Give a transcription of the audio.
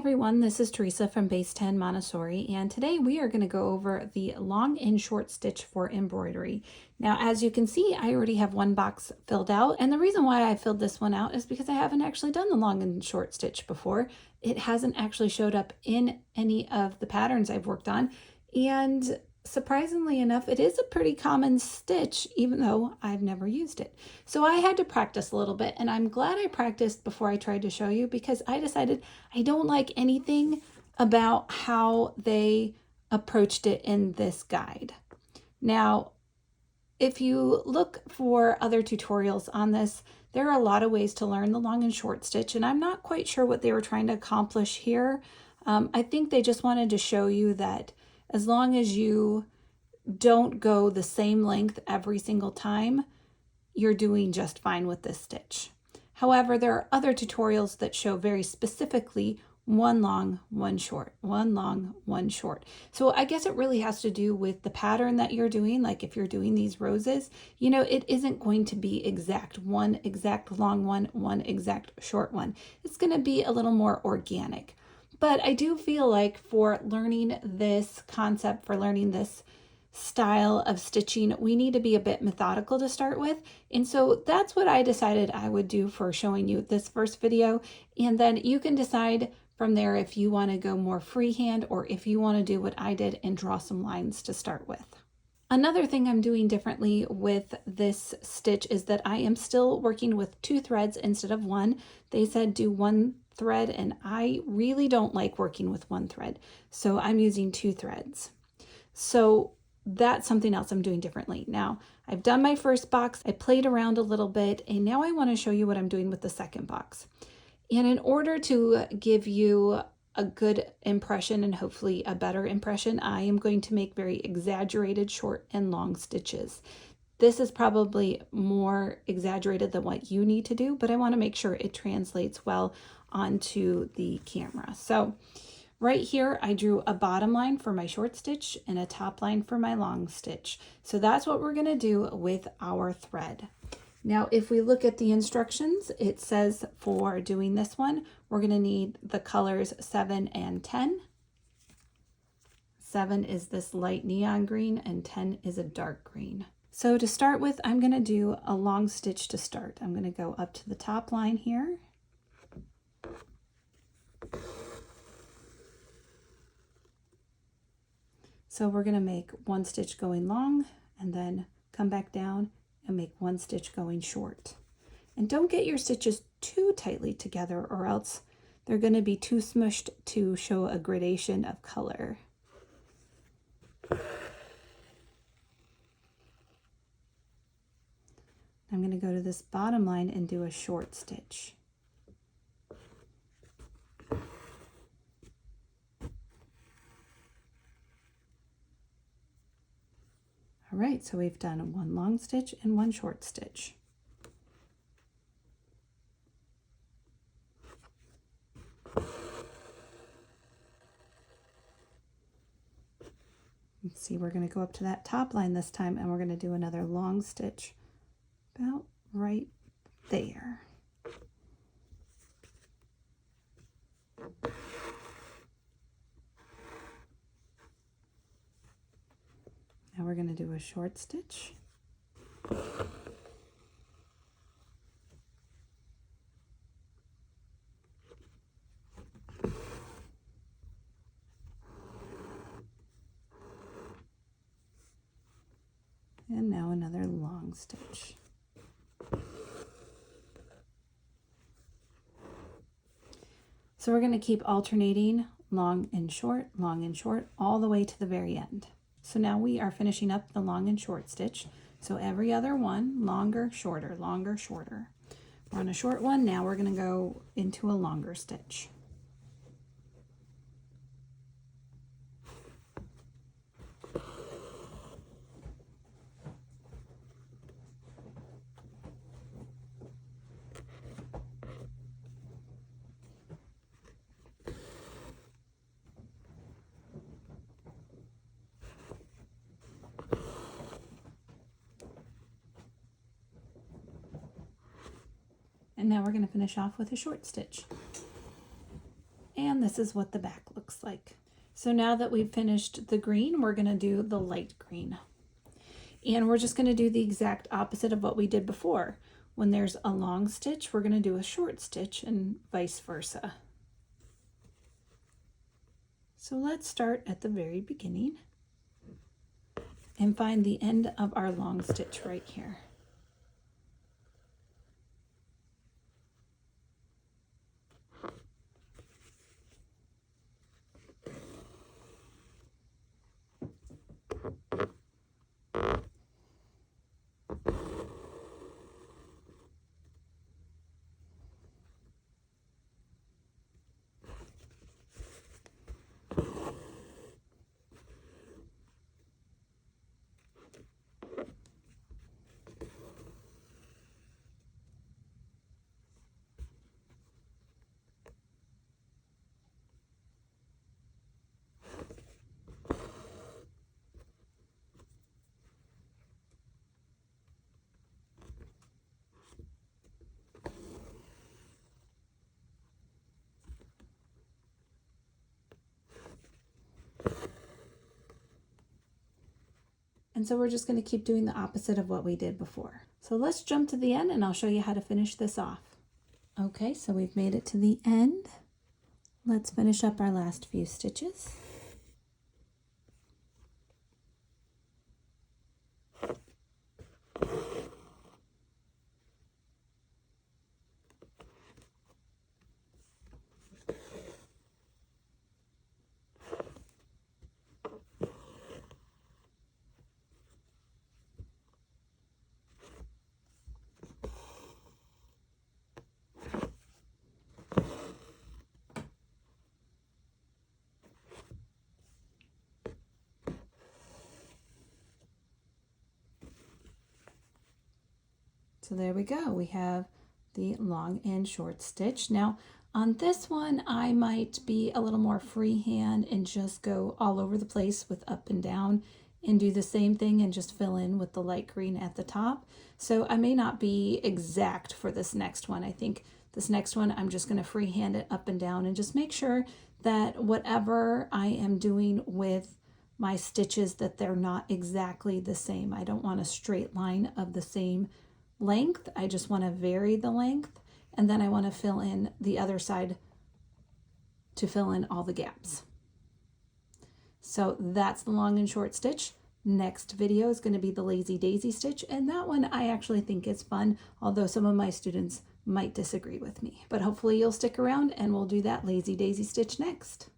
everyone, this is Teresa from Base 10 Montessori, and today we are going to go over the long and short stitch for embroidery. Now, as you can see, I already have one box filled out, and the reason why I filled this one out is because I haven't actually done the long and short stitch before. It hasn't actually showed up in any of the patterns I've worked on, and surprisingly enough, it is a pretty common stitch, even though I've never used it. So I had to practice a little bit, and I'm glad I practiced before I tried to show you, because I decided I don't like anything about how they approached it in this guide. Now, if you look for other tutorials on this, there are a lot of ways to learn the long and short stitch, and I'm not quite sure what they were trying to accomplish here. I think they just wanted to show you that as long as you don't go the same length every single time, you're doing just fine with this stitch. However, there are other tutorials that show very specifically one long, one short, one long, one short. So I guess it really has to do with the pattern that you're doing. Like if you're doing these roses, you know, it isn't going to be exact, one exact long one, one exact short one. It's going to be a little more organic. But I do feel like for learning this concept, for learning this style of stitching, we need to be a bit methodical to start with. And so that's what I decided I would do for showing you this first video. And then you can decide from there if you want to go more freehand or if you want to do what I did and draw some lines to start with. Another thing I'm doing differently with this stitch is that I am still working with 2 threads instead of 1. They said do 1 thread, and I really don't like working with 1 thread. So I'm using 2 threads. So that's something else I'm doing differently. Now, I've done my first box, I played around a little bit, and now I want to show you what I'm doing with the second box. And in order to give you a good impression and hopefully a better impression, I am going to make very exaggerated short and long stitches. This is probably more exaggerated than what you need to do, but I want to make sure it translates well onto the camera. So right here, I drew a bottom line for my short stitch and a top line for my long stitch. So that's what we're going to do with our thread. Now, if we look at the instructions, it says for doing this one, we're going to need the colors 7 and 10. 7 is this light neon green and 10 is a dark green. So to start with, I'm going to do a long stitch to start. I'm going to go up to the top line here. So we're going to make 1 stitch going long and then come back down and make 1 stitch going short. And don't get your stitches too tightly together or else they're going to be too smushed to show a gradation of color. I'm going to go to this bottom line and do a short stitch. All right, so we've done 1 long stitch and 1 short stitch. Let's see, we're going to go up to that top line this time and we're going to do another long stitch about right there. Now we're going to do a short stitch. And now another long stitch. So we're going to keep alternating long and short, all the way to the very end. So now we are finishing up the long and short stitch. So every other one, longer, shorter, longer, shorter. We're on a short one, now we're going to go into a longer stitch. And now we're going to finish off with a short stitch. And this is what the back looks like. So now that we've finished the green, we're going to do the light green. And we're just going to do the exact opposite of what we did before. When there's a long stitch, we're going to do a short stitch and vice versa. So let's start at the very beginning and find the end of our long stitch right here. And so we're just going to keep doing the opposite of what we did before. So let's jump to the end and I'll show you how to finish this off. Okay, so we've made it to the end. Let's finish up our last few stitches. So there we go. We have the long and short stitch. Now on this one, I might be a little more freehand and just go all over the place with up and down and do the same thing and just fill in with the light green at the top. So I may not be exact for this next one. I think this next one, I'm just going to freehand it up and down and just make sure that whatever I am doing with my stitches, that they're not exactly the same. I don't want a straight line of the same length. I just want to vary the length, and then I want to fill in the other side to fill in all the gaps. So that's the long and short stitch. Next video is going to be the lazy daisy stitch, and that one I actually think is fun, although some of my students might disagree with me. But hopefully you'll stick around and we'll do that lazy daisy stitch next.